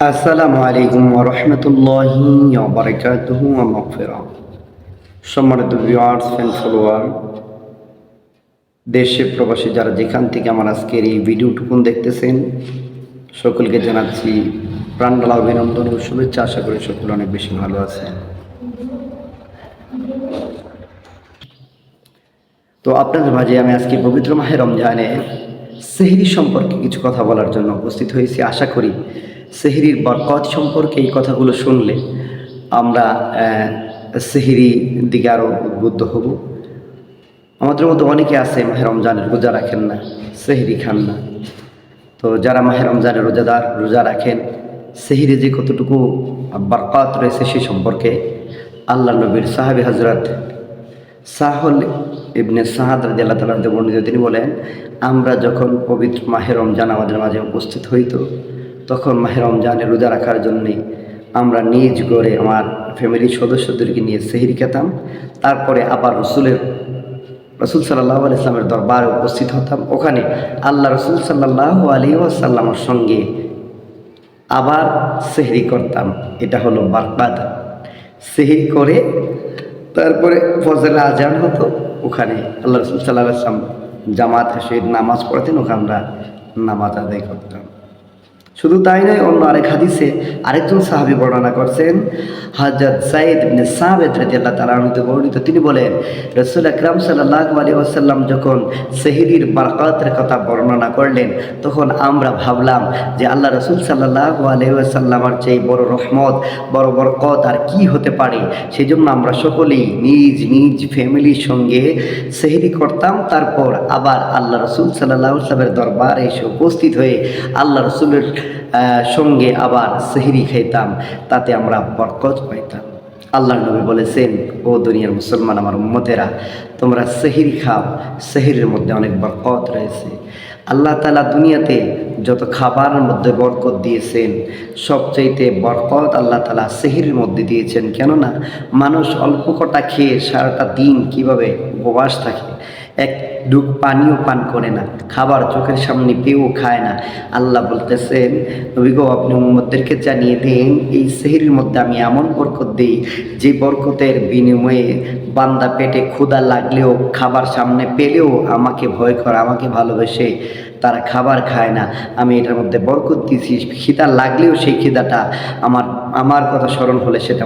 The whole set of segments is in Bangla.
আসসালামু আলাইকুম ওয়া রাহমাতুল্লাহি ওয়া বারাকাতুহু ওয়া মাগফিরাহ। সম্মানিত ভিউয়ার্স এন্ড ফলোয়ার, দেশে প্রবাসী যারা যেখান থেকে আমার আজকের এই ভিডিওটুকুন দেখতেছেন, সকলকে জানাচ্ছি প্রাণঢালা অভিনন্দন ও শুভেচ্ছা। আশা করি সকলে অনেক বেশি ভালো আছেন। তো আপনাদের মাঝে আমি আজকে পবিত্র মাহে রমজানে সেহরি সম্পর্কে কিছু কথা বলার জন্য উপস্থিত হয়েছি। আশা করি সেহরির বরকত সম্পর্কে এই কথাগুলো শুনলে আমরা সেহরি দিকে আরও উদ্বুদ্ধ হব। আমাদের মধ্যে অনেকে আছে মাহে রমজানের রোজা রাখেন না, সেহরি খান না। তো যারা মাহে রমজানের রোজা রাখেন, সেহরি যে কতটুকু বরকত রয়েছে সে সম্পর্কে আল্লাহ নবীর সাহাবী হযরত সাহল ইবনে সাহাদ রাদিয়াল্লাহু তাআলা থেকে বর্ণিত, তিনি বলেন, আমরা যখন পবিত্র মাহে রমজান আমাদের মাঝে উপস্থিত হইত, তখন মাহে রমজানে রোজা রাখার জন্যে আমরা নিজ ঘরে আমার ফ্যামিলির সদস্যদেরকে নিয়ে সেহরি খেতাম। তারপরে আবার রসুল সাল্লাল্লাহু আলাইহি ওয়াসাল্লামের দরবারে উপস্থিত হতাম। ওখানে আল্লাহ রসুল সাল্লাল্লাহু আলাইহি ওয়াসাল্লামের সঙ্গে আবার সেহরি করতাম। এটা হলো বারকাত। সেহরি করে তারপরে ফজরের আজান হতো, ওখানে আল্লাহ রসুল সাল্লাল্লাহু আলাইহি ওয়াসাল্লাম জামাত সহিত নামাজ পড়তেন, ওখানে আমরা নামাজ আদায় করতাম। শুধু তাই নয়, অন্য আরেক হাদিসে আরেকজন সাহাবী বর্ণনা করছেন, হযরত সাঈদ ইবনে সাবিত রাদিয়াল্লাহু তাআলা আনহু বর্ণিত, তিনি বলেন, রাসূল আকরাম সাল্লাল্লাহু আলাইহি ওয়াসাল্লাম যখন সেহরির বরকতের কথা বর্ণনা করলেন, তখন আমরা ভাবলাম যে আল্লাহ রাসূল সাল্লাল্লাহু আলাইহি ওয়াসাল্লামের চেয়ে বড় রহমত, বড় বরকত আর কি হতে পারে। সেজন্য আমরা সকলেই নিজ নিজ ফ্যামিলির সঙ্গে সেহরি করতাম। তারপর আবার আল্লাহ রসুল সাল্লাল্লাহু আলাইহি ওয়াসাল্লামের দরবারে এসে উপস্থিত হয়ে আল্লাহ রসুলের সঙ্গে আবার সেহরি খাইতাম, তাতে আমরা বরকত পাইতাম। আল্লাহ নবী বলেছেন, ও দুনিয়ার মুসলমান আমার উম্মতেরা, তোমরা সেহরি খাও, সেহরির মধ্যে অনেক বরকত রয়েছে। আল্লাহ তাআলা দুনিয়াতে যত খাবারের মধ্যে বরকত দিয়েছেন, সবচাইতে বরকত আল্লাহ তাআলা সেহরির মধ্যে দিয়েছেন। কেননা মানুষ অল্প কটা খেয়ে সারাটা দিন কিভাবে উপবাস থাকে, এক ডুব পানিও পান করে না, খাবার চোখের সামনে পেয়েও খায় না। আল্লাহ বলতেছেন, নবী গো, আপনি উম্মতদেরকে জানিয়ে দেন, এই সেহরির মধ্যে আমি এমন বরকত দিই যে বরকতের বিনিময়ে বান্দা পেটে ক্ষুধা লাগলেও, খাবার সামনে পেলেও আমাকে ভয় করে, আমাকে ভালোবেসে তারা খাবার খায় না। আমি এটার মধ্যে বরকত দিয়েছি। খিদা লাগলেও সেই খিদাটা আমার কথা স্মরণ হলে সেটা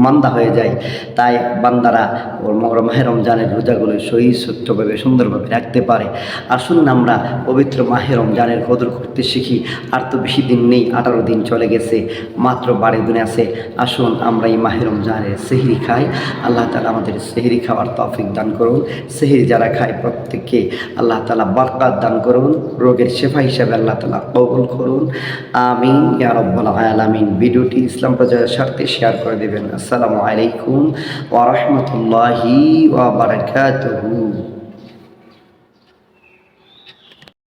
মন্দা হয়ে যায়। তাই বান্দারা ওর মাহে রমজানের রোজাগুলো সহি সত্যভাবে সুন্দরভাবে রাখতে পারে। আসুন আমরা পবিত্র মাহে রমজানের কদর করতে শিখি। আর তো বেশি দিন নেই, 18 দিন চলে গেছে, মাত্র 12 দিন আছে। আসুন আমরা এই মাহে রমজানের সেহরি খাই। আল্লাহ তাআলা আমাদের সেহরি খাওয়ার তৌফিক দান করুন। সেহরি যারা খায় প্রত্যেককে আল্লাহ তাআলা বরকত দান করুন, রোগের শেফা হিসাবে আল্লাহ তাআলা কবুল করুন। আমিন ইয়া রাব্বাল আলামিন। ভিডিওটি ইসলাম প্রচারের স্বার্থে শেয়ার করে দেবেন। আসসালামু আলাইকুম ওয়া রাহমাতুল্লাহি ওয়া বারাকাতুহু।